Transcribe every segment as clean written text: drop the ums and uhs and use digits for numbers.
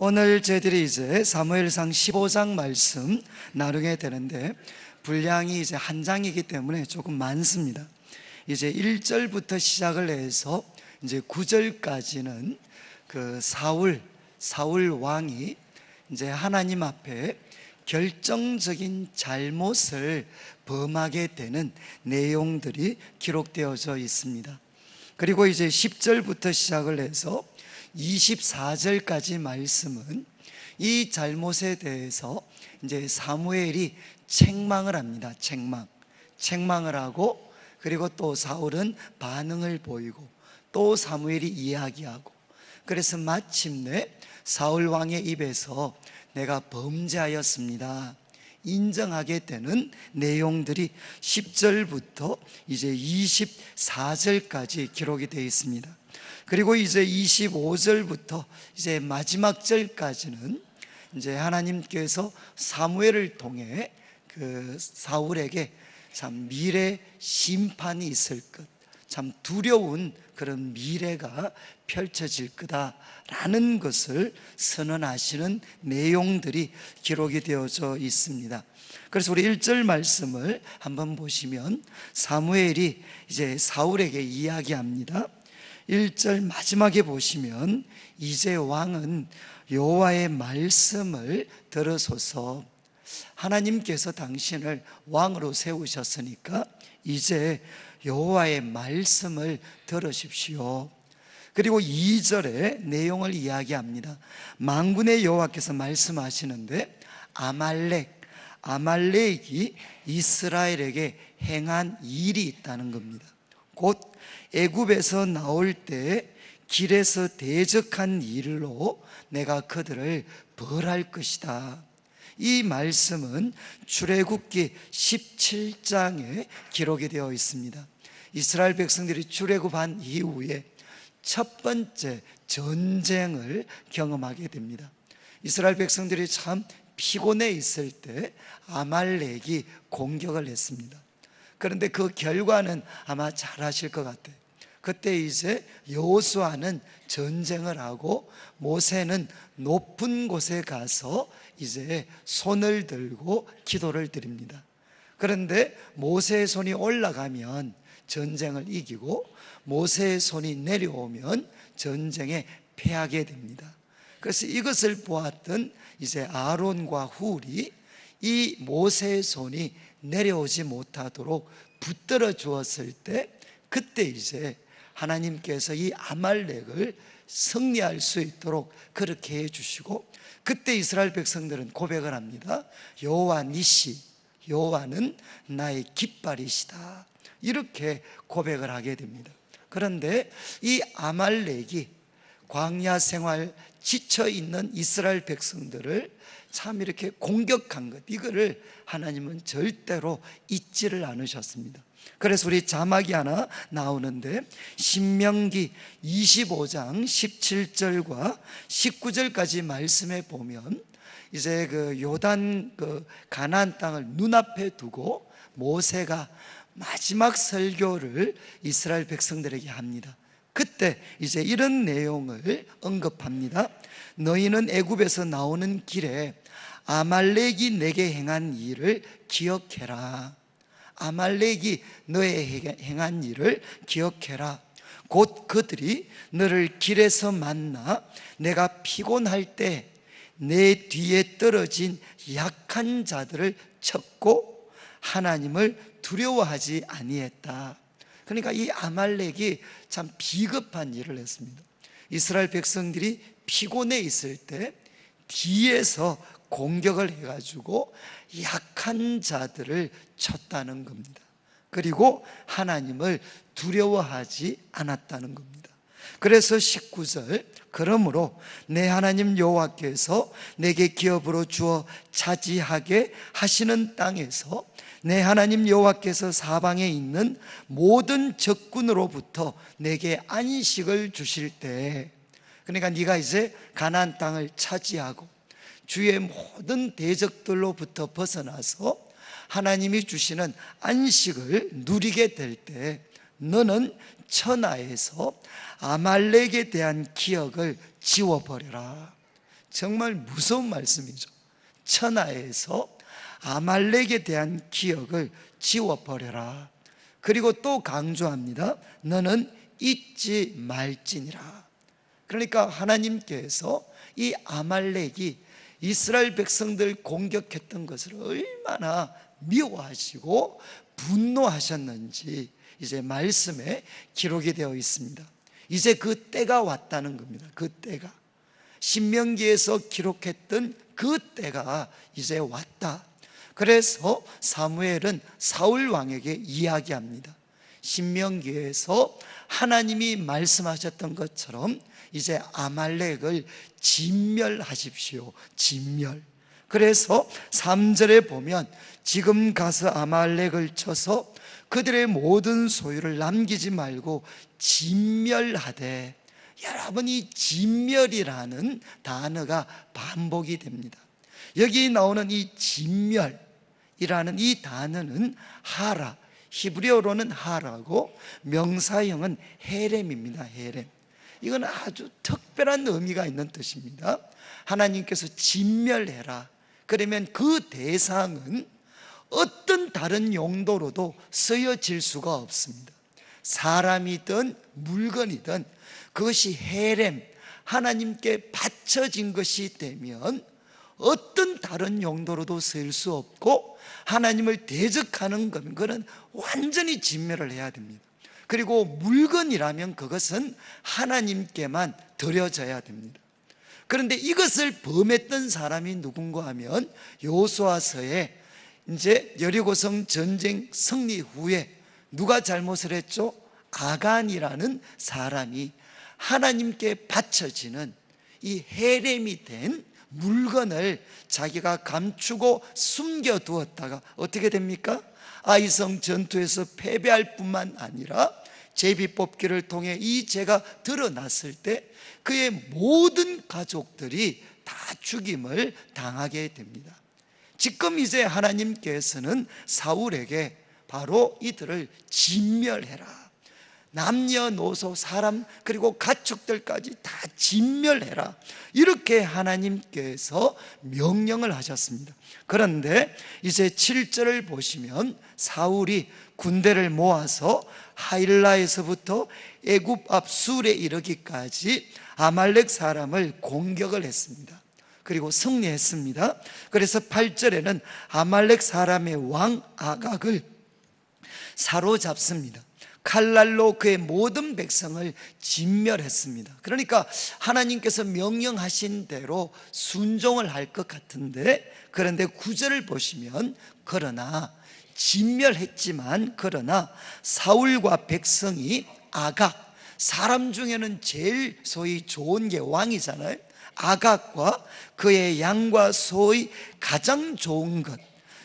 오늘 저희들이 이제 사무엘상 15장 말씀 나누게 되는데, 분량이 이제 한 장이기 때문에 조금 많습니다. 이제 1절부터 시작을 해서 이제 9절까지는 그 사울 왕이 이제 하나님 앞에 결정적인 잘못을 범하게 되는 내용들이 기록되어져 있습니다. 그리고 이제 10절부터 시작을 해서 24절까지 말씀은 이 잘못에 대해서 이제 사무엘이 책망을 합니다. 책망을 하고, 그리고 또 사울은 반응을 보이고, 또 사무엘이 이야기하고, 그래서 마침내 사울 왕의 입에서 내가 범죄하였습니다 인정하게 되는 내용들이 10절부터 이제 24절까지 기록이 되어 있습니다. 그리고 이제 25절부터 이제 마지막 절까지는 이제 하나님께서 사무엘을 통해 그 사울에게 참 미래 심판이 있을 것, 참 두려운 그런 미래가 펼쳐질 거다라는 것을 선언하시는 내용들이 기록이 되어져 있습니다. 그래서 우리 1절 말씀을 한번 보시면 사무엘이 이제 사울에게 이야기합니다. 1절 마지막에 보시면 이제 왕은 여호와의 말씀을 들으소서. 하나님께서 당신을 왕으로 세우셨으니까 이제 여호와의 말씀을 들으십시오. 그리고 2절의 내용을 이야기합니다. 만군의 여호와께서 말씀하시는데 아말렉이 이스라엘에게 행한 일이 있다는 겁니다. 곧 애굽에서 나올 때 길에서 대적한 일로 내가 그들을 벌할 것이다. 이 말씀은 출애굽기 17장에 기록이 되어 있습니다. 이스라엘 백성들이 출애굽한 이후에 첫 번째 전쟁을 경험하게 됩니다. 이스라엘 백성들이 참 피곤해 있을 때 아말렉이 공격을 했습니다. 그런데 그 결과는 아마 잘 아실 것 같아요. 그때 이제 여호수아는 전쟁을 하고 모세는 높은 곳에 가서 이제 손을 들고 기도를 드립니다. 그런데 모세의 손이 올라가면 전쟁을 이기고 모세의 손이 내려오면 전쟁에 패하게 됩니다. 그래서 이것을 보았던 이제 아론과 훌이 이 모세의 손이 내려오지 못하도록 붙들어 주었을 때, 그때 이제 하나님께서 이 아말렉을 승리할 수 있도록 그렇게 해주시고, 그때 이스라엘 백성들은 고백을 합니다. 여호와 니시, 여호와는 나의 깃발이시다, 이렇게 고백을 하게 됩니다. 그런데 이 아말렉이 광야 생활 지쳐있는 이스라엘 백성들을 참 이렇게 공격한 것, 이거를 하나님은 절대로 잊지를 않으셨습니다. 그래서 우리 자막이 하나 나오는데, 신명기 25장 17절과 19절까지 말씀에 보면 이제 그 요단 그 가나안 땅을 눈앞에 두고 모세가 마지막 설교를 이스라엘 백성들에게 합니다. 그때 이제 이런 내용을 언급합니다. 너희는 애굽에서 나오는 길에 아말렉이 내게 행한 일을 기억해라. 아말렉이 너의 행한 일을 기억해라. 곧 그들이 너를 길에서 만나 내가 피곤할 때 내 뒤에 떨어진 약한 자들을 쳤고 하나님을 두려워하지 아니했다. 그러니까 이 아말렉이 참 비겁한 일을 했습니다. 이스라엘 백성들이 피곤해 있을 때 뒤에서 공격을 해가지고 약한 자들을 쳤다는 겁니다. 그리고 하나님을 두려워하지 않았다는 겁니다. 그래서 19절, 그러므로 내 하나님 여호와께서 내게 기업으로 주어 차지하게 하시는 땅에서 내 하나님 여호와께서 사방에 있는 모든 적군으로부터 내게 안식을 주실 때, 그러니까 네가 이제 가나안 땅을 차지하고 주의 모든 대적들로부터 벗어나서 하나님이 주시는 안식을 누리게 될 때 너는 천하에서 아말렉에 대한 기억을 지워버려라. 정말 무서운 말씀이죠. 천하에서 아말렉에 대한 기억을 지워버려라. 그리고 또 강조합니다. 너는 잊지 말지니라. 그러니까 하나님께서 이 아말렉이 이스라엘 백성들 공격했던 것을 얼마나 미워하시고 분노하셨는지 이제 말씀에 기록이 되어 있습니다. 이제 그 때가 왔다는 겁니다. 그 때가, 신명기에서 기록했던 그 때가 이제 왔다. 그래서 사무엘은 사울 왕에게 이야기합니다. 신명기에서 하나님이 말씀하셨던 것처럼 이제 아말렉을 진멸하십시오. 진멸. 그래서 3절에 보면 지금 가서 아말렉을 쳐서 그들의 모든 소유를 남기지 말고 진멸하되. 여러분, 이 진멸이라는 단어가 반복이 됩니다. 여기 나오는 이 진멸이라는 이 단어는 하라, 히브리어로는 하라고 명사형은 헤렘입니다. 헤렘. 이건 아주 특별한 의미가 있는 뜻입니다. 하나님께서 진멸해라. 그러면 그 대상은 어떤 다른 용도로도 쓰여질 수가 없습니다. 사람이든 물건이든 그것이 헤렘, 하나님께 바쳐진 것이 되면 어떤 다른 용도로도 쓸 수 없고 하나님을 대적하는 것, 그건 완전히 진멸을 해야 됩니다. 그리고 물건이라면 그것은 하나님께만 드려져야 됩니다. 그런데 이것을 범했던 사람이 누군가 하면 여호수아서에 이제 여리고성 전쟁 승리 후에 누가 잘못을 했죠? 아간이라는 사람이 하나님께 바쳐지는 이 헤렘이 된 물건을 자기가 감추고 숨겨두었다가 어떻게 됩니까? 아이성 전투에서 패배할 뿐만 아니라 제비뽑기를 통해 이 죄가 드러났을 때 그의 모든 가족들이 다 죽임을 당하게 됩니다. 지금 이제 하나님께서는 사울에게 바로 이들을 진멸해라, 남녀노소 사람 그리고 가축들까지 다 진멸해라, 이렇게 하나님께서 명령을 하셨습니다. 그런데 이제 7절을 보시면 사울이 군대를 모아서 하일라에서부터 애굽 앞 술에 이르기까지 아말렉 사람을 공격을 했습니다. 그리고 승리했습니다. 그래서 8절에는 아말렉 사람의 왕 아각을 사로잡습니다. 칼날로 그의 모든 백성을 진멸했습니다. 그러니까 하나님께서 명령하신 대로 순종을 할 것 같은데, 그런데 9절을 보시면 그러나 진멸했지만 그러나 사울과 백성이 아각, 사람 중에는 제일 소위 좋은 게 왕이잖아요. 아각과 그의 양과 소의 가장 좋은 것,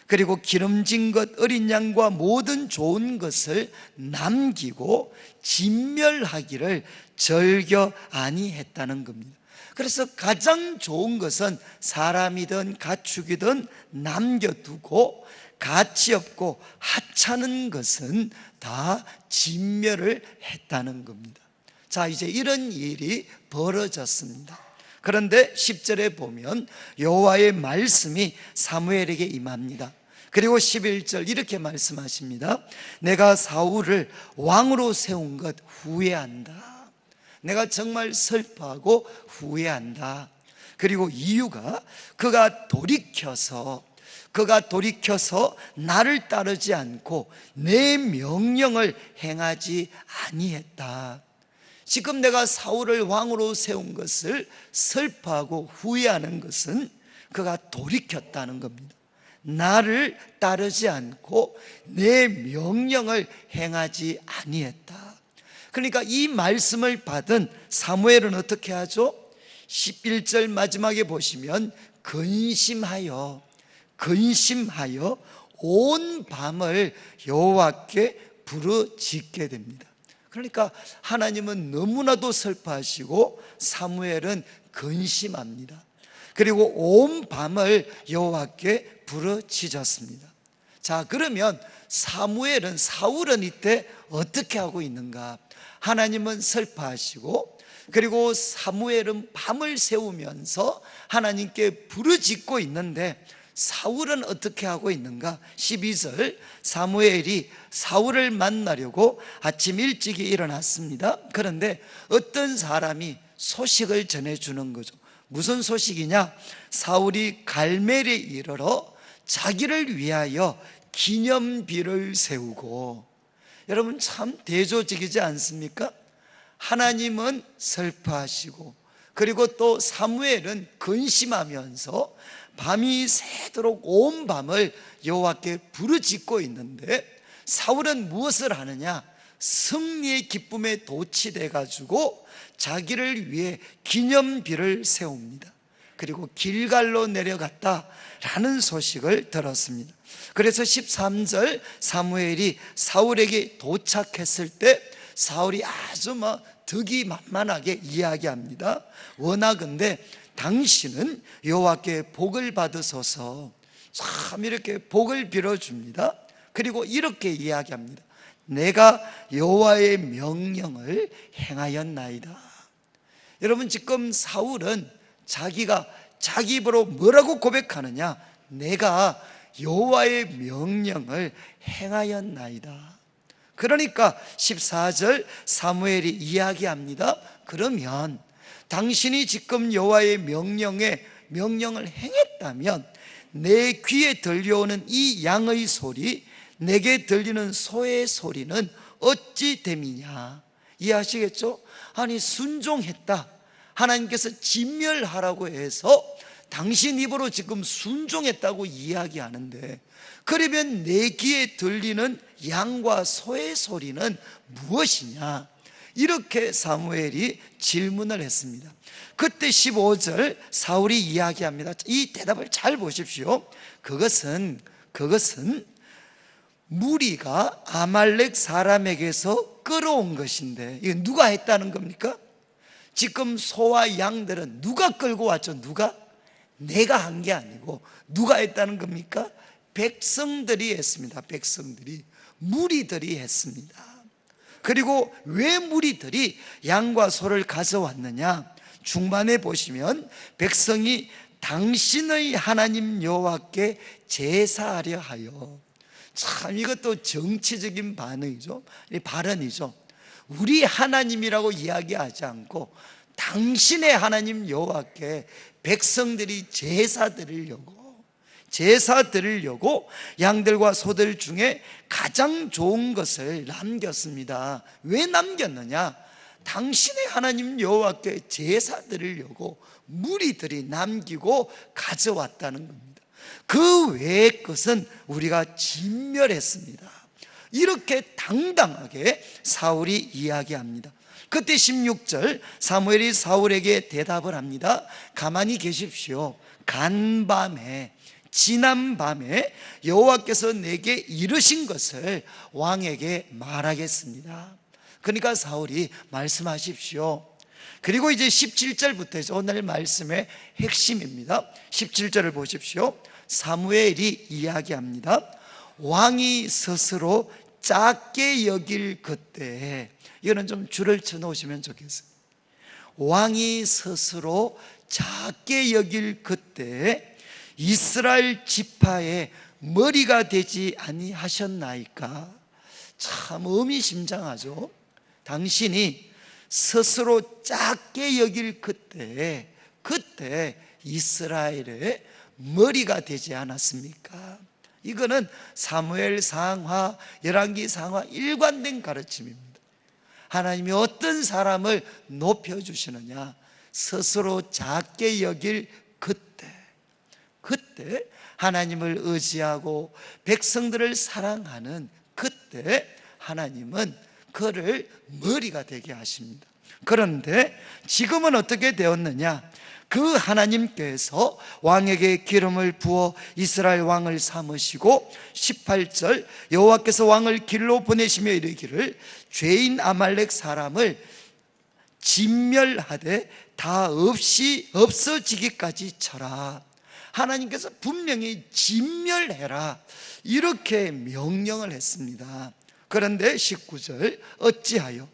그리고 기름진 것, 어린 양과 모든 좋은 것을 남기고 진멸하기를 절겨 아니했다는 겁니다. 그래서 가장 좋은 것은 사람이든 가축이든 남겨두고 가치 없고 하찮은 것은 다 진멸을 했다는 겁니다. 자, 이제 이런 일이 벌어졌습니다. 그런데 10절에 보면 여호와의 말씀이 사무엘에게 임합니다. 그리고 11절 이렇게 말씀하십니다. 내가 사울을 왕으로 세운 것 후회한다. 내가 정말 슬퍼하고 후회한다. 그리고 이유가 그가 돌이켜서 나를 따르지 않고 내 명령을 행하지 아니했다. 지금 내가 사울을 왕으로 세운 것을 슬퍼하고 후회하는 것은 그가 돌이켰다는 겁니다. 나를 따르지 않고 내 명령을 행하지 아니했다. 그러니까 이 말씀을 받은 사무엘은 어떻게 하죠? 11절 마지막에 보시면 근심하여 온 밤을 여호와께 부르짖게 됩니다. 그러니까 하나님은 너무나도 슬퍼하시고 사무엘은 근심합니다. 그리고 온 밤을 여호와께 부르짖었습니다. 자, 그러면 사울은 이때 어떻게 하고 있는가? 하나님은 슬퍼하시고 그리고 사무엘은 밤을 새우면서 하나님께 부르짖고 있는데 사울은 어떻게 하고 있는가? 12절, 사무엘이 사울을 만나려고 아침 일찍이 일어났습니다. 그런데 어떤 사람이 소식을 전해주는 거죠. 무슨 소식이냐? 사울이 갈멜에 이르러 자기를 위하여 기념비를 세우고. 여러분, 참 대조적이지 않습니까? 하나님은 슬퍼하시고, 그리고 또 사무엘은 근심하면서 밤이 새도록 온 밤을 여호와께 부르짖고 있는데, 사울은 무엇을 하느냐? 승리의 기쁨에 도취돼 가지고 자기를 위해 기념비를 세웁니다. 그리고 길갈로 내려갔다라는 소식을 들었습니다. 그래서 13절, 사무엘이 사울에게 도착했을 때 사울이 아주 득이 만만하게 이야기합니다. 원하건대 당신은 여호와께 복을 받으소서. 참 이렇게 복을 빌어줍니다. 그리고 이렇게 이야기합니다. 내가 여호와의 명령을 행하였나이다. 여러분, 지금 사울은 자기가 자기 입으로 뭐라고 고백하느냐? 내가 여호와의 명령을 행하였나이다. 그러니까 14절 사무엘이 이야기합니다. 그러면 당신이 지금 여호와의 명령을 행했다면 내 귀에 들려오는 이 양의 소리, 내게 들리는 소의 소리는 어찌 됨이냐? 이해하시겠죠? 아니, 순종했다, 하나님께서 진멸하라고 해서 당신 입으로 지금 순종했다고 이야기하는데, 그러면 내 귀에 들리는 양과 소의 소리는 무엇이냐? 이렇게 사무엘이 질문을 했습니다. 그때 15절 사울이 이야기합니다. 이 대답을 잘 보십시오. 그것은 무리가 아말렉 사람에게서 끌어온 것인데, 이거 누가 했다는 겁니까? 지금 소와 양들은 누가 끌고 왔죠? 누가? 내가 한 게 아니고 누가 했다는 겁니까? 백성들이 했습니다. 백성들이, 무리들이 했습니다. 그리고 왜 무리들이 양과 소를 가져왔느냐? 중반에 보시면 백성이 당신의 하나님 여호와께 제사하려 하여. 참, 이것도 정치적인 발언이죠. 우리 하나님이라고 이야기하지 않고 당신의 하나님 여호와께 백성들이 제사 드리려고 양들과 소들 중에 가장 좋은 것을 남겼습니다. 왜 남겼느냐? 당신의 하나님 여호와께 제사 드리려고 무리들이 남기고 가져왔다는 겁니다. 그 외의 것은 우리가 진멸했습니다. 이렇게 당당하게 사울이 이야기합니다. 그때 16절 사무엘이 사울에게 대답을 합니다. 가만히 계십시오. 지난 밤에 여호와께서 내게 이르신 것을 왕에게 말하겠습니다. 그러니까 사울이 말씀하십시오. 그리고 이제 17절부터 오늘 말씀의 핵심입니다. 17절을 보십시오. 사무엘이 이야기합니다. 왕이 스스로 작게 여길 그때에, 이거는 좀 줄을 쳐 놓으시면 좋겠어요. 왕이 스스로 작게 여길 그때에 이스라엘 지파의 머리가 되지 아니하셨나이까? 참 의미심장하죠. 당신이 스스로 작게 여길 그때 이스라엘의 머리가 되지 않았습니까? 이거는 사무엘 상하, 열왕기 상하 일관된 가르침입니다. 하나님이 어떤 사람을 높여주시느냐? 스스로 작게 여길 그때 하나님을 의지하고 백성들을 사랑하는 그때 하나님은 그를 머리가 되게 하십니다. 그런데 지금은 어떻게 되었느냐? 그 하나님께서 왕에게 기름을 부어 이스라엘 왕을 삼으시고 18절 여호와께서 왕을 길로 보내시며 이르기를 죄인 아말렉 사람을 진멸하되 다 없어지기까지 쳐라. 하나님께서 분명히 진멸해라, 이렇게 명령을 했습니다. 그런데 19절 어찌하여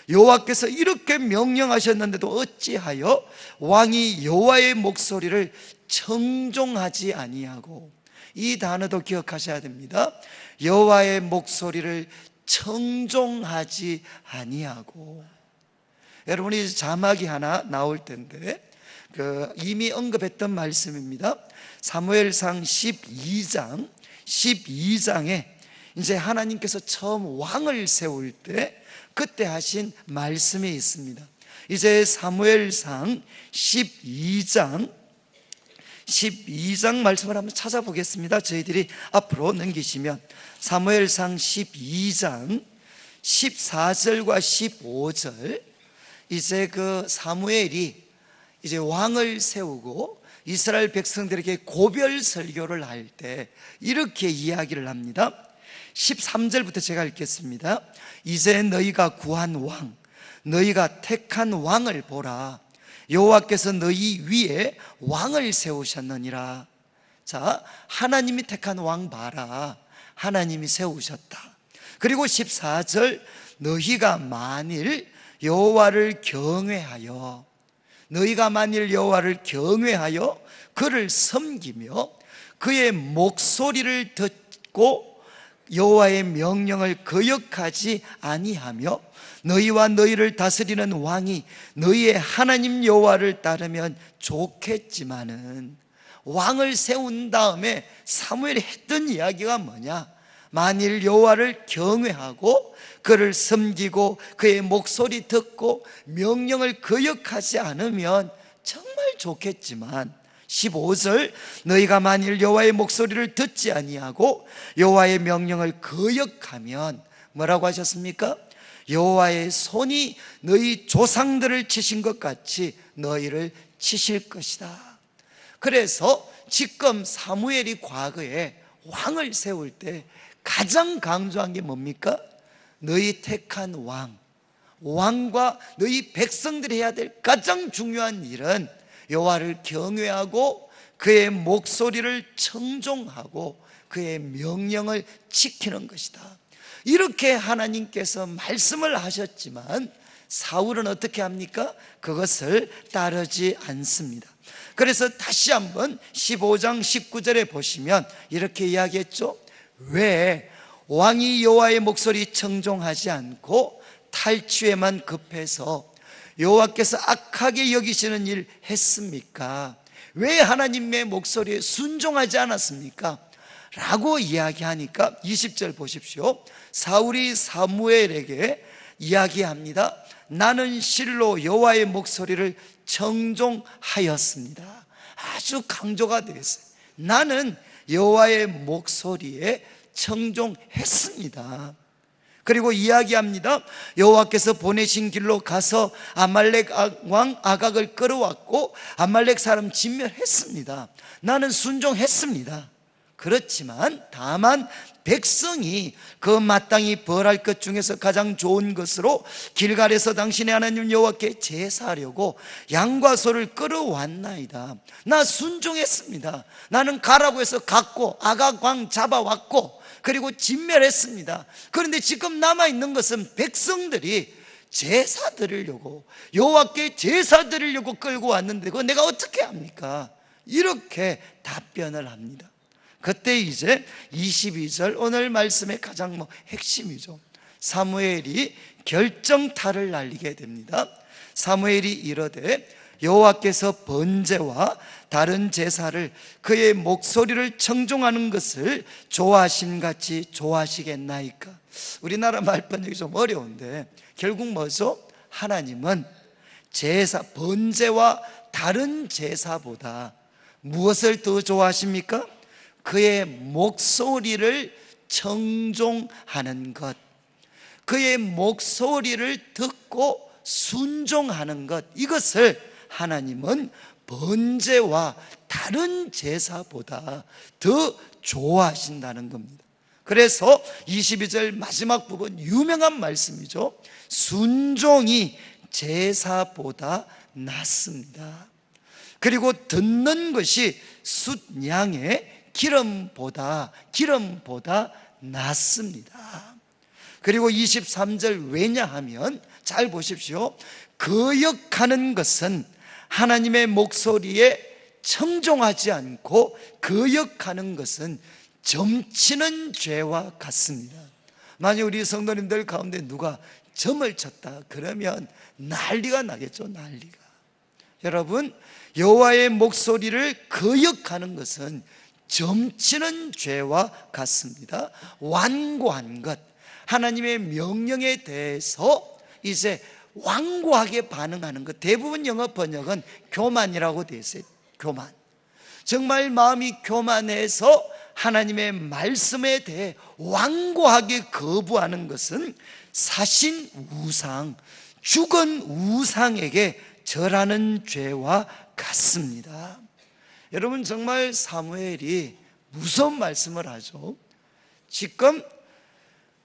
여호와께서 이렇게 명령하셨는데도 어찌하여 왕이 여호와의 목소리를 청종하지 아니하고, 이 단어도 기억하셔야 됩니다. 여호와의 목소리를 청종하지 아니하고. 여러분이 자막이 하나 나올 텐데 이미 언급했던 말씀입니다. 사무엘상 12장에 이제 하나님께서 처음 왕을 세울 때 그때 하신 말씀이 있습니다. 이제 사무엘상 12장 말씀을 한번 찾아보겠습니다. 저희들이 앞으로 넘기시면 사무엘상 12장 14절과 15절, 이제 사무엘이 이제 왕을 세우고 이스라엘 백성들에게 고별 설교를 할 때 이렇게 이야기를 합니다. 13절부터 제가 읽겠습니다. 이제 너희가 구한 왕, 너희가 택한 왕을 보라. 여호와께서 너희 위에 왕을 세우셨느니라. 자, 하나님이 택한 왕 봐라. 하나님이 세우셨다. 그리고 14절, 너희가 만일 여호와를 경외하여 그를 섬기며 그의 목소리를 듣고 여호와의 명령을 거역하지 아니하며 너희와 너희를 다스리는 왕이 너희의 하나님 여호와를 따르면 좋겠지만은, 왕을 세운 다음에 사무엘이 했던 이야기가 뭐냐? 만일 여호와를 경외하고 그를 섬기고 그의 목소리 듣고 명령을 거역하지 않으면 정말 좋겠지만, 15절, 너희가 만일 여호와의 목소리를 듣지 아니하고 여호와의 명령을 거역하면 뭐라고 하셨습니까? 여호와의 손이 너희 조상들을 치신 것 같이 너희를 치실 것이다. 그래서 지금 사무엘이 과거에 왕을 세울 때 가장 강조한 게 뭡니까? 너희 택한 왕과 너희 백성들이 해야 될 가장 중요한 일은 여호와를 경외하고 그의 목소리를 청종하고 그의 명령을 지키는 것이다. 이렇게 하나님께서 말씀을 하셨지만 사울은 어떻게 합니까? 그것을 따르지 않습니다. 그래서 다시 한번 15장 19절에 보시면 이렇게 이야기했죠. 왜 왕이 여호와의 목소리 청종하지 않고 탈취에만 급해서 여호와께서 악하게 여기시는 일 했습니까? 왜 하나님의 목소리에 순종하지 않았습니까? 라고 이야기하니까 20절 보십시오. 사울이 사무엘에게 이야기합니다. 나는 실로 여호와의 목소리를 청종하였습니다. 아주 강조가 되었어요. 나는 여호와의 목소리에 청종했습니다. 그리고 이야기합니다. 여호와께서 보내신 길로 가서 아말렉 왕 아각을 끌어왔고 아말렉 사람 진멸했습니다. 나는 순종했습니다. 그렇지만 다만 백성이 그 마땅히 벌할 것 중에서 가장 좋은 것으로 길갈에서 당신의 하나님 여호와께 제사하려고 양과 소를 끌어왔나이다. 나 순종했습니다. 나는 가라고 해서 갔고 아각 왕 잡아왔고 그리고 진멸했습니다. 그런데 지금 남아있는 것은 백성들이 제사 드리려고, 여호와께 제사 드리려고 끌고 왔는데 그거 내가 어떻게 합니까? 이렇게 답변을 합니다. 그때 이제 22절 오늘 말씀의 가장 핵심이죠. 사무엘이 결정타를 날리게 됩니다. 사무엘이 이르되 여호와께서 번제와 다른 제사를 그의 목소리를 청종하는 것을 좋아하심같이 좋아하시겠나이까? 우리나라 말번역이 좀 어려운데 결국 뭐죠? 하나님은 제사, 번제와 다른 제사보다 무엇을 더 좋아하십니까? 그의 목소리를 청종하는 것, 그의 목소리를 듣고 순종하는 것, 이것을 하나님은 번제와 다른 제사보다 더 좋아하신다는 겁니다. 그래서 22절 마지막 부분 유명한 말씀이죠. 순종이 제사보다 낫습니다. 그리고 듣는 것이 숫양의 기름보다 낫습니다. 그리고 23절 왜냐하면 잘 보십시오. 거역하는 것은 하나님의 목소리에 청종하지 않고 거역하는 것은 점치는 죄와 같습니다. 만약 우리 성도님들 가운데 누가 점을 쳤다 그러면 난리가 나겠죠. 난리가. 여러분, 여호와의 목소리를 거역하는 것은 점치는 죄와 같습니다. 완고한 것, 하나님의 명령에 대해서 이제 완고하게 반응하는 것. 대부분 영어 번역은 교만이라고 되어 있어요. 교만. 정말 마음이 교만해서 하나님의 말씀에 대해 완고하게 거부하는 것은 사신 우상, 죽은 우상에게 절하는 죄와 같습니다. 여러분, 정말 사무엘이 무서운 말씀을 하죠. 지금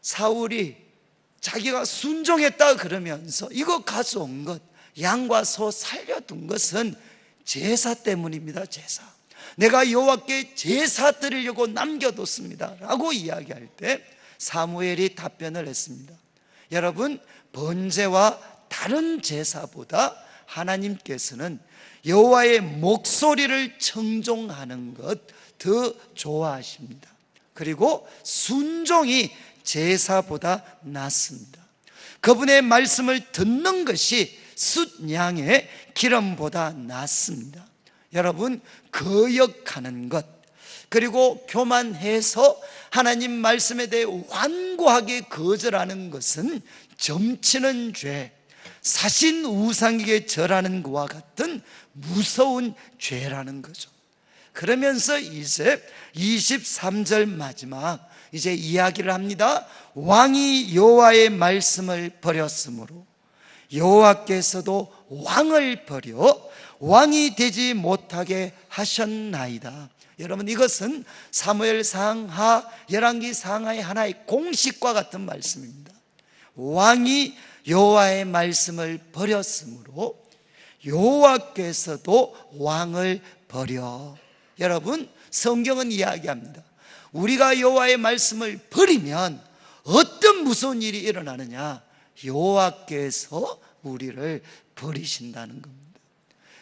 사울이 자기가 순종했다 그러면서 이거 가져온 것, 양과 소 살려둔 것은 제사 때문입니다. 제사. 내가 여호와께 제사 드리려고 남겨뒀습니다 라고 이야기할 때 사무엘이 답변을 했습니다. 여러분, 번제와 다른 제사보다 하나님께서는 여호와의 목소리를 청종하는 것 더 좋아하십니다. 그리고 순종이 제사보다 낫습니다. 그분의 말씀을 듣는 것이 숫양의 기름보다 낫습니다. 여러분, 거역하는 것, 그리고 교만해서 하나님 말씀에 대해 완고하게 거절하는 것은 점치는 죄, 사신 우상에게 절하는 것과 같은 무서운 죄라는 거죠. 그러면서 이제 23절 마지막 이제 이야기를 합니다. 왕이 여호와의 말씀을 버렸으므로 여호와께서도 왕을 버려 왕이 되지 못하게 하셨나이다. 여러분, 이것은 사무엘 상하, 열왕기 상하의 하나의 공식과 같은 말씀입니다. 왕이 여호와의 말씀을 버렸으므로 여호와께서도 왕을 버려. 여러분, 성경은 이야기합니다. 우리가 여호와의 말씀을 버리면 어떤 무서운 일이 일어나느냐? 여호와께서 우리를 버리신다는 겁니다.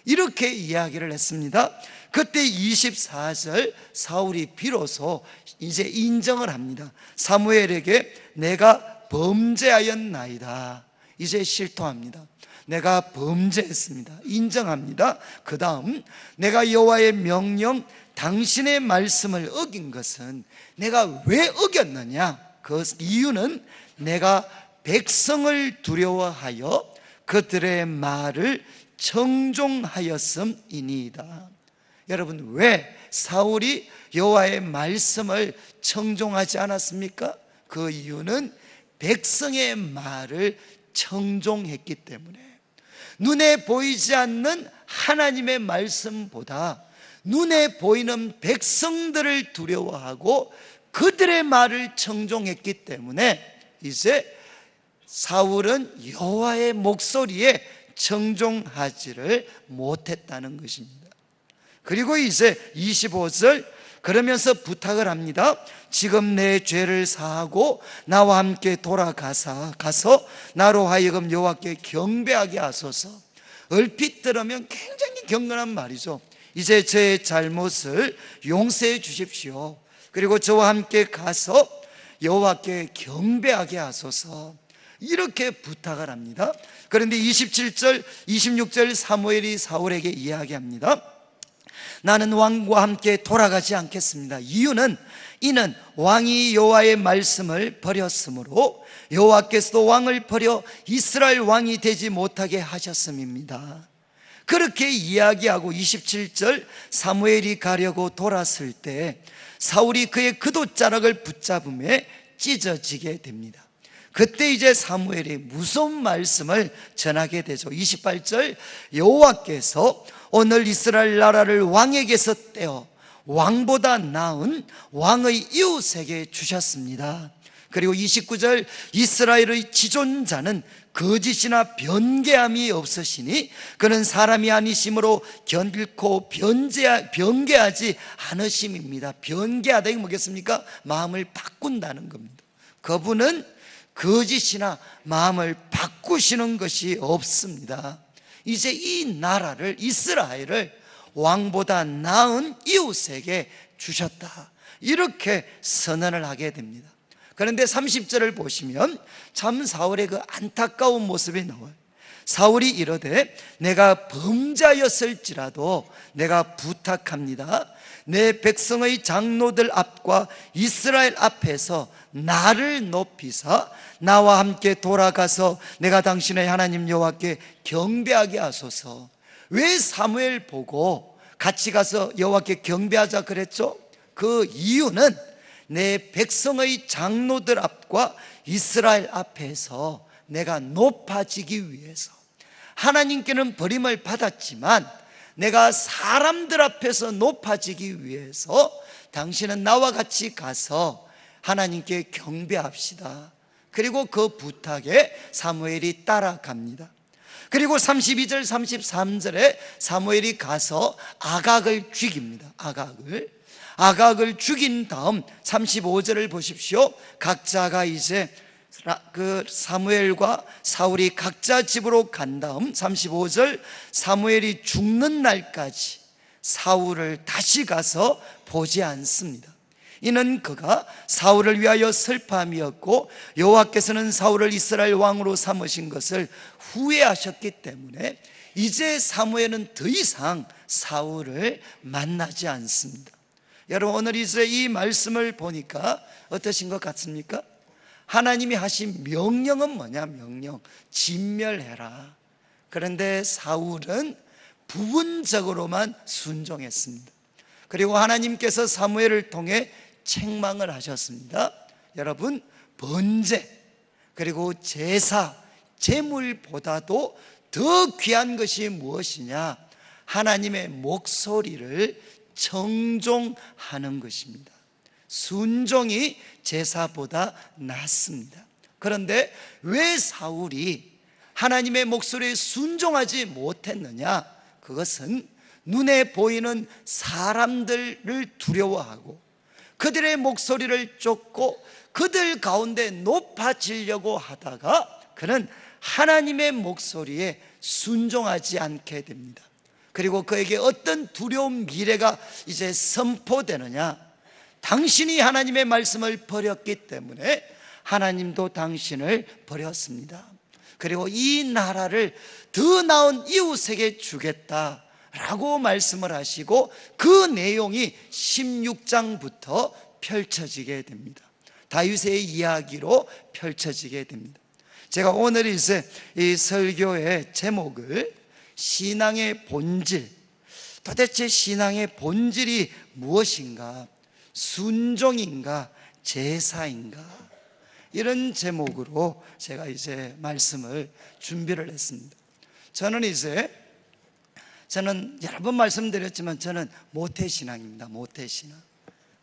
이렇게 이야기를 했습니다. 그때 24절 사울이 비로소 이제 인정을 합니다. 사무엘에게 내가 범죄하였나이다. 이제 실토합니다. 내가 범죄했습니다. 인정합니다. 그 다음, 내가 여호와의 명령, 당신의 말씀을 어긴 것은 내가 왜 어겼느냐? 그 이유는 내가 백성을 두려워하여 그들의 말을 청종하였음이니이다. 여러분, 왜 사울이 여호와의 말씀을 청종하지 않았습니까? 그 이유는 백성의 말을 청종했기 때문에. 눈에 보이지 않는 하나님의 말씀보다 눈에 보이는 백성들을 두려워하고 그들의 말을 청종했기 때문에 이제 사울은 여호와의 목소리에 청종하지를 못했다는 것입니다. 그리고 이제 25절 그러면서 부탁을 합니다. 지금 내 죄를 사하고 나와 함께 가서 나로 하여금 여호와께 경배하게 하소서. 얼핏 들으면 굉장히 경건한 말이죠. 이제 제 잘못을 용서해 주십시오. 그리고 저와 함께 가서 여호와께 경배하게 하소서. 이렇게 부탁을 합니다. 그런데 27절, 26절 사무엘이 사울에게 이야기합니다. 나는 왕과 함께 돌아가지 않겠습니다. 이유는 이는 왕이 여호와의 말씀을 버렸으므로 여호와께서도 왕을 버려 이스라엘 왕이 되지 못하게 하셨음입니다. 그렇게 이야기하고 27절 사무엘이 가려고 돌았을 때 사울이 그의 긋옷자락을 붙잡음에 찢어지게 됩니다. 그때 이제 사무엘이 무서운 말씀을 전하게 되죠. 28절 여호와께서 오늘 이스라엘 나라를 왕에게서 떼어 왕보다 나은 왕의 이웃에게 주셨습니다. 그리고 29절 이스라엘의 지존자는 거짓이나 변개함이 없으시니 그는 사람이 아니심으로 결코 변개하지 않으심입니다. 변개하다 이게 뭐겠습니까? 마음을 바꾼다는 겁니다. 그분은 거짓이나 마음을 바꾸시는 것이 없습니다. 이제 이 나라를, 이스라엘을 왕보다 나은 이웃에게 주셨다, 이렇게 선언을 하게 됩니다. 그런데 30절을 보시면 참 사울의 그 안타까운 모습이 나와요. 사울이 이르되 내가 범자였을지라도 내가 부탁합니다, 내 백성의 장로들 앞과 이스라엘 앞에서 나를 높이사 나와 함께 돌아가서 내가 당신의 하나님 여호와께 경배하게 하소서. 왜 사무엘 보고 같이 가서 여호와께 경배하자 그랬죠? 그 이유는 내 백성의 장로들 앞과 이스라엘 앞에서 내가 높아지기 위해서. 하나님께는 버림을 받았지만 내가 사람들 앞에서 높아지기 위해서 당신은 나와 같이 가서 하나님께 경배합시다. 그리고 그 부탁에 사무엘이 따라갑니다. 그리고 32절 33절에 사무엘이 가서 아각을 죽입니다. 아각을 죽인 다음 35절을 보십시오. 각자가 이제 그 사무엘과 사울이 각자 집으로 간 다음 35절, 사무엘이 죽는 날까지 사울을 다시 가서 보지 않습니다. 이는 그가 사울을 위하여 슬퍼함이었고 여호와께서는 사울을 이스라엘 왕으로 삼으신 것을 후회하셨기 때문에 이제 사무엘은 더 이상 사울을 만나지 않습니다. 여러분, 오늘 이제 이 말씀을 보니까 어떠신 것 같습니까? 하나님이 하신 명령은 뭐냐? 명령, 진멸해라. 그런데 사울은 부분적으로만 순종했습니다. 그리고 하나님께서 사무엘을 통해 책망을 하셨습니다. 여러분, 번제 그리고 제사, 제물보다도 더 귀한 것이 무엇이냐? 하나님의 목소리를 청종하는 것입니다. 순종이 제사보다 낫습니다. 그런데 왜 사울이 하나님의 목소리에 순종하지 못했느냐? 그것은 눈에 보이는 사람들을 두려워하고 그들의 목소리를 쫓고 그들 가운데 높아지려고 하다가 그는 하나님의 목소리에 순종하지 않게 됩니다. 그리고 그에게 어떤 두려운 미래가 이제 선포되느냐? 당신이 하나님의 말씀을 버렸기 때문에 하나님도 당신을 버렸습니다. 그리고 이 나라를 더 나은 이웃에게 주겠다라고 말씀을 하시고 그 내용이 16장부터 펼쳐지게 됩니다. 다윗의 이야기로 펼쳐지게 됩니다. 제가 오늘 이제 이 설교의 제목을 신앙의 본질, 도대체 신앙의 본질이 무엇인가? 순종인가? 제사인가? 이런 제목으로 제가 이제 말씀을 준비를 했습니다. 저는 여러 번 말씀드렸지만 저는 모태신앙입니다. 모태신앙.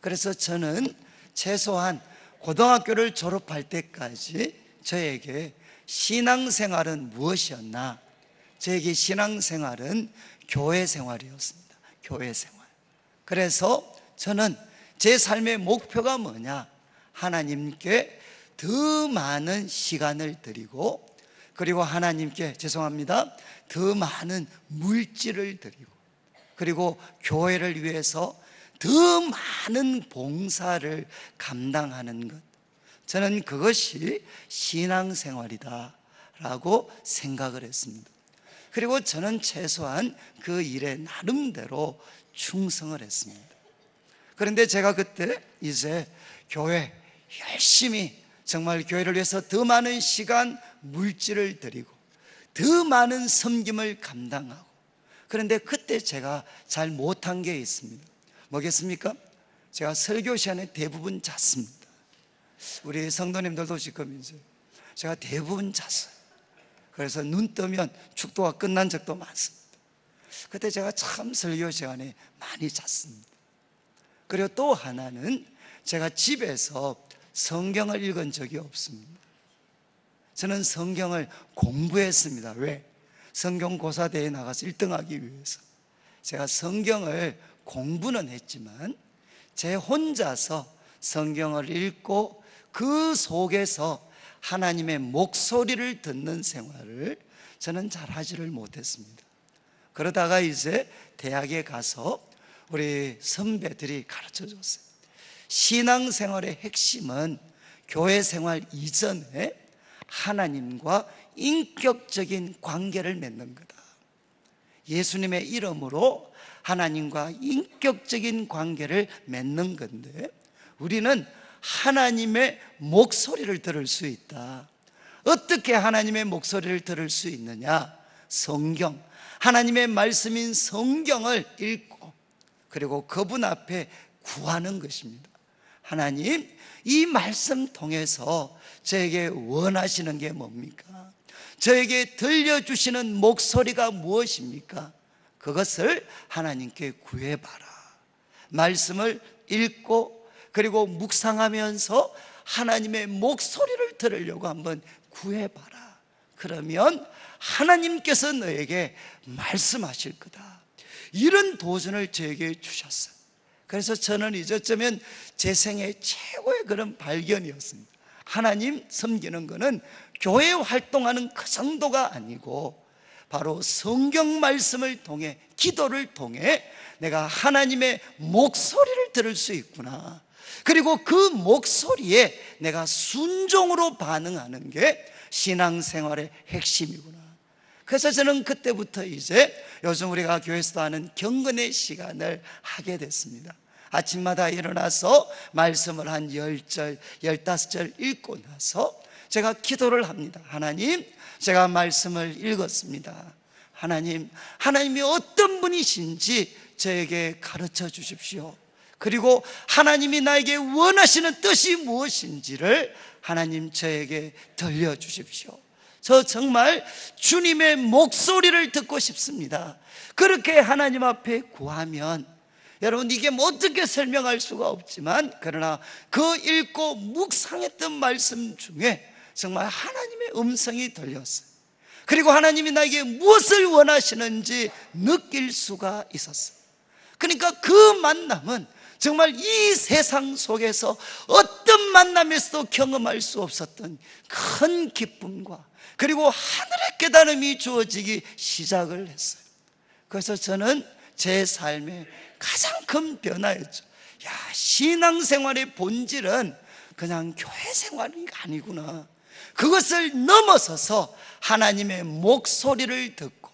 그래서 저는 최소한 고등학교를 졸업할 때까지 저에게 신앙생활은 무엇이었나? 저에게 신앙생활은 교회 생활이었습니다. 교회 생활. 그래서 저는 제 삶의 목표가 뭐냐? 하나님께 더 많은 시간을 드리고, 그리고 하나님께 더 많은 물질을 드리고, 그리고 교회를 위해서 더 많은 봉사를 감당하는 것. 저는 그것이 신앙생활이다라고 생각을 했습니다. 그리고 저는 최소한 그 일에 나름대로 충성을 했습니다. 그런데 제가 그때 이제 교회 열심히 정말 교회를 위해서 더 많은 시간, 물질을 드리고 더 많은 섬김을 감당하고, 그런데 그때 제가 잘 못한 게 있습니다. 뭐겠습니까? 제가 설교 시간에 대부분 잤습니다. 우리 성도님들도 지금 이제 제가 대부분 잤어요. 그래서 눈 뜨면 축도가 끝난 적도 많습니다. 그때 제가 참 설교 시간에 많이 잤습니다. 그리고 또 하나는 제가 집에서 성경을 읽은 적이 없습니다. 저는 성경을 공부했습니다. 왜? 성경고사대회에 나가서 1등하기 위해서. 제가 성경을 공부는 했지만 제 혼자서 성경을 읽고 그 속에서 하나님의 목소리를 듣는 생활을 저는 잘 하지를 못했습니다. 그러다가 이제 대학에 가서 우리 선배들이 가르쳐 줬어요. 신앙생활의 핵심은 교회 생활 이전에 하나님과 인격적인 관계를 맺는 거다. 예수님의 이름으로 하나님과 인격적인 관계를 맺는 건데, 우리는 하나님의 목소리를 들을 수 있다. 어떻게 하나님의 목소리를 들을 수 있느냐? 성경, 하나님의 말씀인 성경을 읽고 그리고 그분 앞에 구하는 것입니다. 하나님, 이 말씀 통해서 저에게 원하시는 게 뭡니까? 저에게 들려주시는 목소리가 무엇입니까? 그것을 하나님께 구해봐라. 말씀을 읽고 그리고 묵상하면서 하나님의 목소리를 들으려고 한번 구해봐라. 그러면 하나님께서 너에게 말씀하실 거다. 이런 도전을 저에게 주셨어요. 그래서 저는 이제쯤엔 제 생애 최고의 그런 발견이었습니다. 하나님 섬기는 것은 교회 활동하는 그 정도가 아니고 바로 성경 말씀을 통해, 기도를 통해 내가 하나님의 목소리를 들을 수 있구나. 그리고 그 목소리에 내가 순종으로 반응하는 게 신앙생활의 핵심이구나. 그래서 저는 그때부터 이제 요즘 우리가 교회에서도 하는 경건의 시간을 하게 됐습니다. 아침마다 일어나서 말씀을 한 10절, 15절 읽고 나서 제가 기도를 합니다. 하나님, 제가 말씀을 읽었습니다. 하나님, 하나님이 어떤 분이신지 저에게 가르쳐 주십시오. 그리고 하나님이 나에게 원하시는 뜻이 무엇인지를 하나님 저에게 들려주십시오. 저 정말 주님의 목소리를 듣고 싶습니다. 그렇게 하나님 앞에 구하면, 여러분 이게 뭐 어떻게 설명할 수가 없지만, 그러나 그 읽고 묵상했던 말씀 중에 정말 하나님의 음성이 들렸어요. 그리고 하나님이 나에게 무엇을 원하시는지 느낄 수가 있었어요. 그러니까 그 만남은 정말 이 세상 속에서 어떤 만남에서도 경험할 수 없었던 큰 기쁨과 그리고 하늘의 깨달음이 주어지기 시작을 했어요. 그래서 저는 제 삶의 가장 큰 변화였죠. 야, 신앙생활의 본질은 그냥 교회 생활이 아니구나. 그것을 넘어서서 하나님의 목소리를 듣고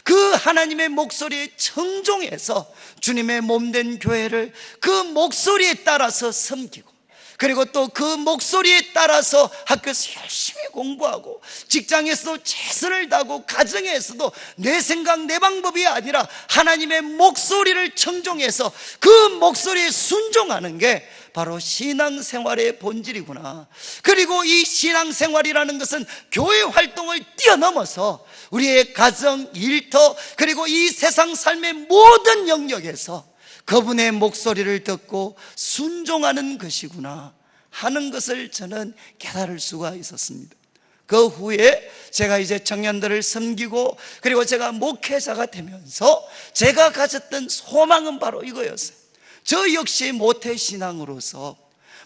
그 하나님의 목소리에 청종해서 주님의 몸된 교회를 그 목소리에 따라서 섬기고, 그리고 또 그 목소리에 따라서 학교에서 열심히 공부하고, 직장에서도 최선을 다하고, 가정에서도 내 생각 내 방법이 아니라 하나님의 목소리를 청종해서 그 목소리에 순종하는 게 바로 신앙생활의 본질이구나. 그리고 이 신앙생활이라는 것은 교회 활동을 뛰어넘어서 우리의 가정, 일터, 그리고 이 세상 삶의 모든 영역에서 그분의 목소리를 듣고 순종하는 것이구나 하는 것을 저는 깨달을 수가 있었습니다. 그 후에 제가 이제 청년들을 섬기고 그리고 제가 목회자가 되면서 제가 가졌던 소망은 바로 이거였어요. 저 역시 모태신앙으로서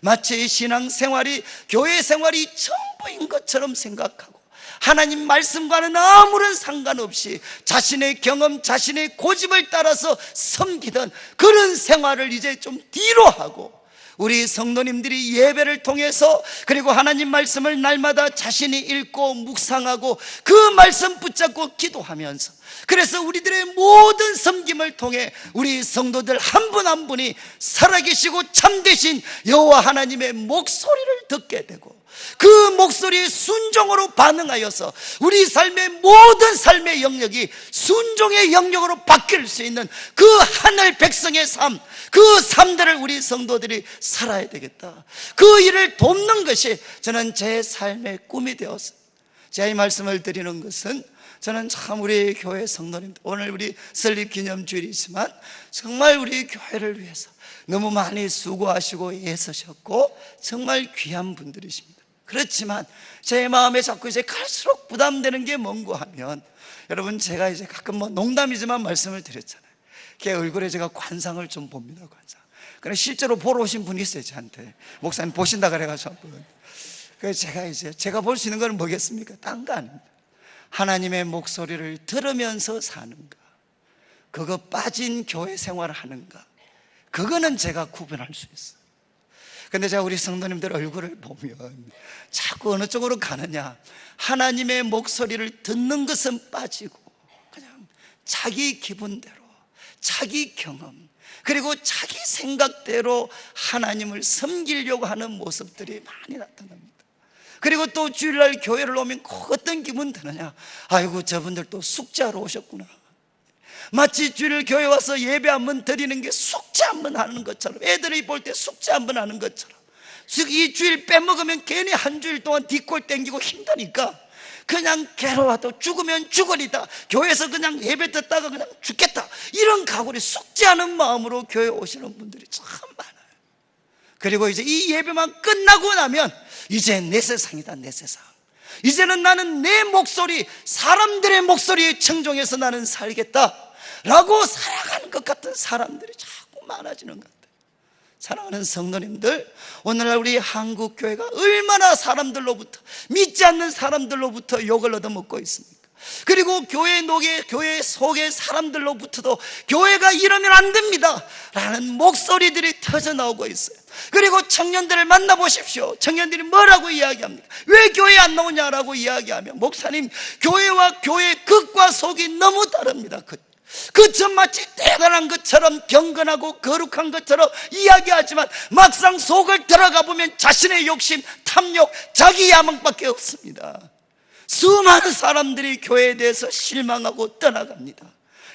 마치 신앙생활이 교회 생활이 전부인 것처럼 생각하고, 하나님 말씀과는 아무런 상관없이 자신의 경험, 자신의 고집을 따라서 섬기던 그런 생활을 이제 좀 뒤로 하고, 우리 성도님들이 예배를 통해서 그리고 하나님 말씀을 날마다 자신이 읽고 묵상하고 그 말씀 붙잡고 기도하면서, 그래서 우리들의 모든 섬김을 통해 우리 성도들 한 분 한 분이 살아계시고 참되신 여호와 하나님의 목소리를 듣게 되고, 그 목소리에 순종으로 반응하여서 우리 삶의 모든 삶의 영역이 순종의 영역으로 바뀔 수 있는 그 하늘 백성의 삶, 그 삶들을 우리 성도들이 살아야 되겠다. 그 일을 돕는 것이 저는 제 삶의 꿈이 되었어요. 제가 이 말씀을 드리는 것은, 저는 참 우리 교회 성도님들, 오늘 우리 설립 기념주일이지만 정말 우리 교회를 위해서 너무 많이 수고하시고 애쓰셨고 정말 귀한 분들이십니다. 그렇지만 제 마음에 자꾸 이제 갈수록 부담되는 게 뭔고 하면, 여러분 제가 이제 가끔 뭐 농담이지만 말씀을 드렸잖아요. 걔 얼굴에 제가 관상을 좀 봅니다. 관상. 그래 실제로 보러 오신 분이 있어요. 저한테 목사님 보신다 그래가지고 한번. 그래서 제가 볼 수 있는 건 뭐겠습니까? 딴 거 아닙니다. 하나님의 목소리를 들으면서 사는가, 그거 빠진 교회 생활을 하는가, 그거는 제가 구분할 수 있어요. 근데 제가 우리 성도님들 얼굴을 보면 자꾸 어느 쪽으로 가느냐, 하나님의 목소리를 듣는 것은 빠지고 그냥 자기 기분대로, 자기 경험, 그리고 자기 생각대로 하나님을 섬기려고 하는 모습들이 많이 나타납니다. 그리고 또 주일날 교회를 오면 꼭 어떤 기분 드느냐, 아이고 저분들 또 숙제하러 오셨구나. 마치 주일 교회 와서 예배 한번 드리는 게 숙제 한번 하는 것처럼, 애들이 볼 때 숙제 한번 하는 것처럼, 이 주일 빼먹으면 괜히 한 주일 동안 뒷골 땡기고 힘드니까 그냥 괴로워도 죽으면 죽으리다, 교회에서 그냥 예배 듣다가 그냥 죽겠다, 이런 각오를 숙제하는 마음으로 교회 오시는 분들이 참 많아요. 그리고 이제 이 예배만 끝나고 나면 이제 내 세상이다, 내 세상. 이제는 나는 내 목소리, 사람들의 목소리에 청종해서 나는 살겠다 라고 살아가는 것 같은 사람들이 자꾸 많아지는 것 같아요. 사랑하는 성도님들, 오늘날 우리 한국교회가 얼마나 사람들로부터, 믿지 않는 사람들로부터 욕을 얻어먹고 있습니까? 그리고 교회 속의 사람들로부터도 교회가 이러면 안 됩니다 라는 목소리들이 터져나오고 있어요. 그리고 청년들을 만나보십시오. 청년들이 뭐라고 이야기합니까? 왜 교회에 안 나오냐라고 이야기하면, 목사님, 교회와 교회의 겉과 속이 너무 다릅니다. 겉은 마치 대단한 것처럼, 경건하고 거룩한 것처럼 이야기하지만 막상 속을 들어가 보면 자신의 욕심, 탐욕, 자기 야망밖에 없습니다. 수많은 사람들이 교회에 대해서 실망하고 떠나갑니다.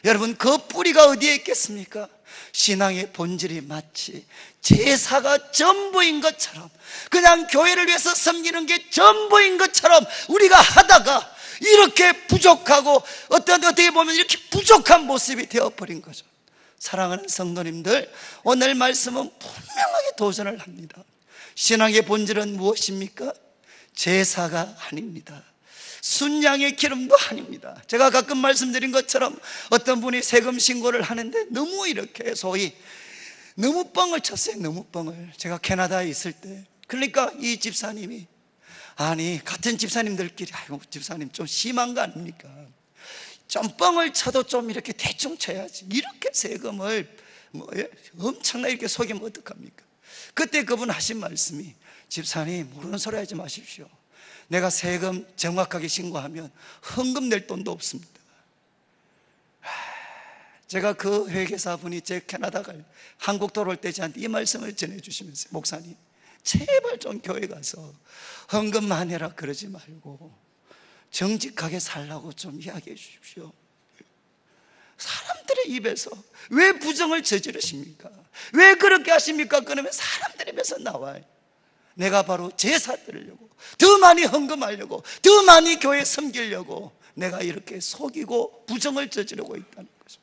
여러분, 그 뿌리가 어디에 있겠습니까? 신앙의 본질이 마치 제사가 전부인 것처럼, 그냥 교회를 위해서 섬기는 게 전부인 것처럼 우리가 하다가 이렇게 부족하고, 어떻게 보면 이렇게 부족한 모습이 되어버린 거죠. 사랑하는 성도님들, 오늘 말씀은 분명하게 도전을 합니다. 신앙의 본질은 무엇입니까? 제사가 아닙니다. 순양의 기름도 아닙니다. 제가 가끔 말씀드린 것처럼 어떤 분이 세금 신고를 하는데 너무 이렇게 소위 너무 뻥을 쳤어요. 너무 뻥을. 제가 캐나다에 있을 때, 그러니까 이 집사님이, 아니 같은 집사님들끼리, 아이고 집사님 좀 심한 거 아닙니까? 좀 뻥을 쳐도 좀 이렇게 대충 쳐야지, 이렇게 세금을 엄청나게 이렇게 속이면 어떡합니까? 그때 그분 하신 말씀이, 집사님 모르는 소리 하지 마십시오. 내가 세금 정확하게 신고하면 헌금 낼 돈도 없습니다. 제가 그 회계사분이 제 캐나다 한국 돌아올 때 저한테 이 말씀을 전해주시면서, 목사님 제발 좀 교회 가서 헌금만 해라 그러지 말고 정직하게 살라고 좀 이야기해 주십시오. 사람들의 입에서 왜 부정을 저지르십니까? 왜 그렇게 하십니까? 그러면 사람들의 입에서 나와요. 내가 바로 제사 드리려고, 더 많이 헌금하려고, 더 많이 교회 섬기려고 내가 이렇게 속이고 부정을 저지르고 있다는 거죠.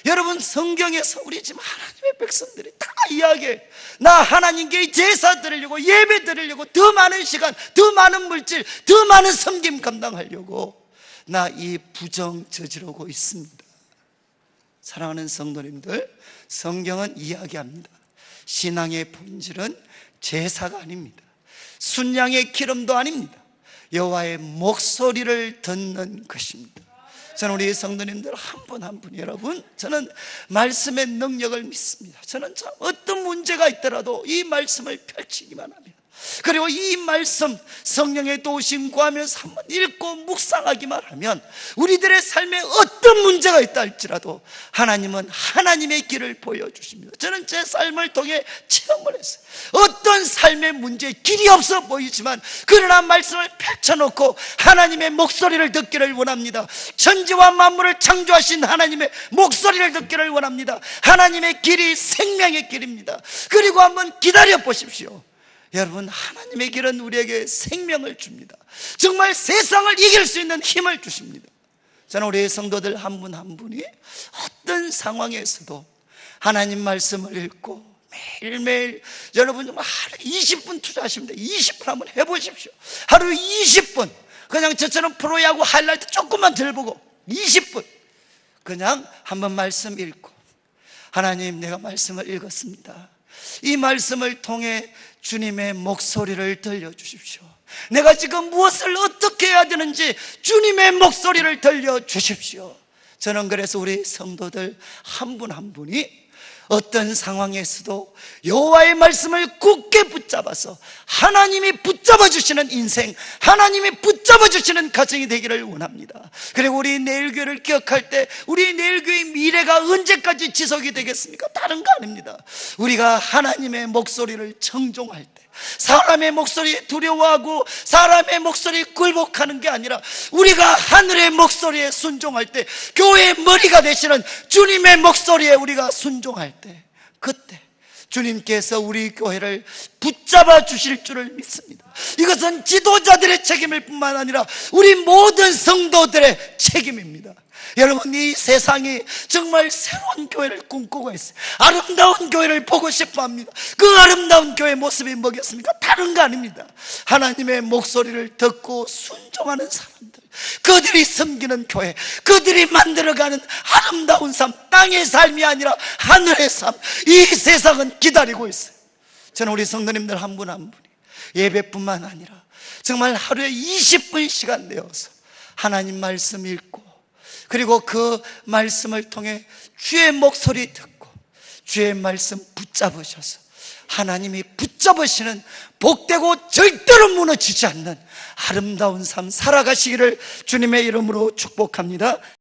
여러분, 성경에서 우리 지금 하나님의 백성들이 다 이야기해. 나 하나님께 제사 드리려고, 예배 드리려고, 더 많은 시간, 더 많은 물질, 더 많은 섬김 감당하려고 나 이 부정 저지르고 있습니다. 사랑하는 성도님들, 성경은 이야기합니다. 신앙의 본질은 제사가 아닙니다. 순양의 기름도 아닙니다. 여호와의 목소리를 듣는 것입니다. 저는 우리 성도님들 한 분 한 분, 여러분, 저는 말씀의 능력을 믿습니다. 저는 참 어떤 문제가 있더라도 이 말씀을 펼치기만 하면, 그리고 이 말씀 성령의 도우심 구하면서 한번 읽고 묵상하기만 하면 우리들의 삶에 어떤 문제가 있다 할지라도 하나님은 하나님의 길을 보여주십니다. 저는 제 삶을 통해 체험을 했어요. 어떤 삶의 문제에 길이 없어 보이지만 그러나 말씀을 펼쳐놓고 하나님의 목소리를 듣기를 원합니다. 천지와 만물을 창조하신 하나님의 목소리를 듣기를 원합니다. 하나님의 길이 생명의 길입니다. 그리고 한번 기다려 보십시오. 여러분, 하나님의 길은 우리에게 생명을 줍니다. 정말 세상을 이길 수 있는 힘을 주십니다. 저는 우리 성도들 한 분 한 분이 어떤 상황에서도 하나님 말씀을 읽고 매일매일, 여러분 정말 하루 20분 투자하시면 돼요. 20분 한번 해보십시오. 하루 20분 그냥 저처럼 프로야구 하이라이트 조금만 들보고 20분 그냥 한번 말씀 읽고, 하나님 내가 말씀을 읽었습니다. 이 말씀을 통해 주님의 목소리를 들려주십시오. 내가 지금 무엇을 어떻게 해야 되는지 주님의 목소리를 들려주십시오. 저는 그래서 우리 성도들 한 분 한 분이 어떤 상황에서도 여호와의 말씀을 굳게 붙잡아서 하나님이 붙잡아 주시는 인생, 하나님이 붙잡아 주시는 가정이 되기를 원합니다. 그리고 우리 내일교회를 기억할 때 우리 내일교회의 미래가 언제까지 지속이 되겠습니까? 다른 거 아닙니다. 우리가 하나님의 목소리를 청종할 때, 사람의 목소리에 두려워하고 사람의 목소리에 굴복하는 게 아니라 우리가 하늘의 목소리에 순종할 때, 교회의 머리가 되시는 주님의 목소리에 우리가 순종할 때, 그때 주님께서 우리 교회를 붙잡아 주실 줄을 믿습니다. 이것은 지도자들의 책임일 뿐만 아니라 우리 모든 성도들의 책임입니다. 여러분, 이 세상이 정말 새로운 교회를 꿈꾸고 있어요. 아름다운 교회를 보고 싶어 합니다. 그 아름다운 교회의 모습이 뭐겠습니까? 다른 거 아닙니다. 하나님의 목소리를 듣고 순종하는 사람들, 그들이 섬기는 교회, 그들이 만들어가는 아름다운 삶, 땅의 삶이 아니라 하늘의 삶, 이 세상은 기다리고 있어요. 저는 우리 성도님들 한 분 한 분이 예배뿐만 아니라 정말 하루에 20분 시간 내어서 하나님 말씀 읽고, 그리고 그 말씀을 통해 주의 목소리 듣고 주의 말씀 붙잡으셔서 하나님이 붙잡으시는 복되고 절대로 무너지지 않는 아름다운 삶 살아가시기를 주님의 이름으로 축복합니다.